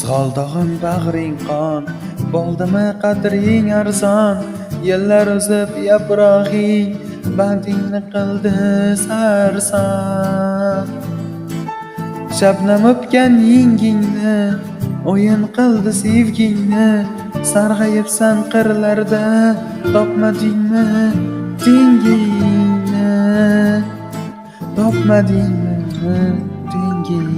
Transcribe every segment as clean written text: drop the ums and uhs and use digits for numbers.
Qo'zg'oldog'im bag'ring qon, bo'ldimi qadring arzon. Yillar o'zib yaprog'ing, bandingni qildi sarson. Shabnam o'pgan yengingni, o'yin qildi sevgingni. Sarg'ayibsan qirlarda, topmadingmi tengingni? Topmadingmi tengingni?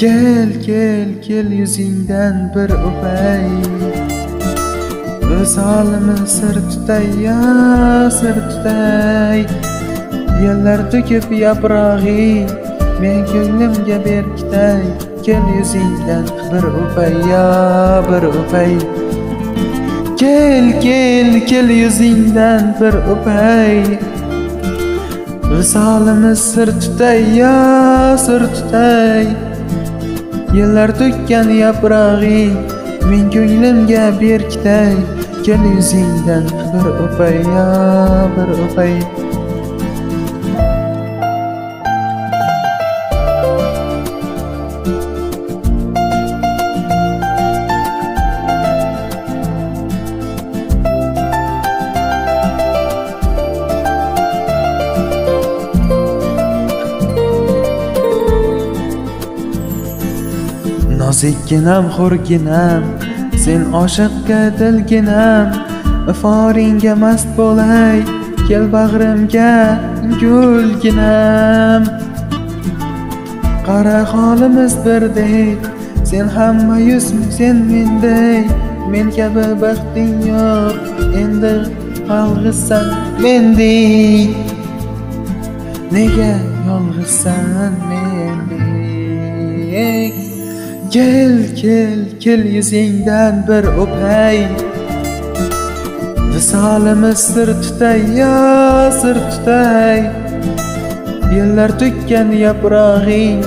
Kel, kel, kel yuzingdan bir o'pay. O'z holimi sir tutay, ya sir tutay. Yillar to'kib yaprog'ing, men ko'nglimga berkitay. Kel yuzingdan bir o'pay, ya bir o'pay. Kel, kel, kel yuzingdan bir o'pay. O'z holimi sir tutay, ya sir tutay. Yillar to'kkan yaprog'ing, men ko'nglimga berkitay. Kel yuzingdan bir o'pay, ya bir o'pay. Nozikginam, xo'rginam, sen oshiqqa dilginam. Iforingga mast bo'lay, kel bag'rimga gulginam. Qara holimiz birdek, sen hamma yuzmi sen menday. Men kabi baxting yo'q, endi yolg'izsan mendek. Nega yolg'izsan mendek? Kel, kel, kel yuzingdan bir o'pay. Visolimiz sir tutay, ya sir tutay. Yillar to'kkan yaprog'ing,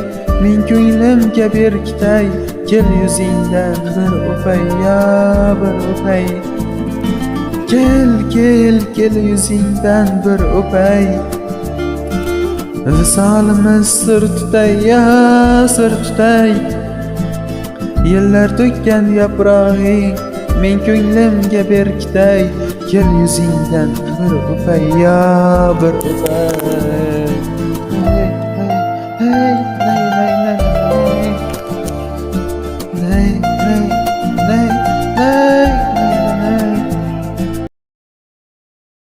men ko'nglimga berkitay. Kel yuzingdan bir o'pay, ya bir o'pay. Kel, kel, kel yuzingdan bir o'pay. Visolimiz sir tutay, ya sir tutay. Yillar to'kkan yaprog'ing, men ko'nglimga berkitay. Kel yuzingdan bir o'pay, ya bir o'pay.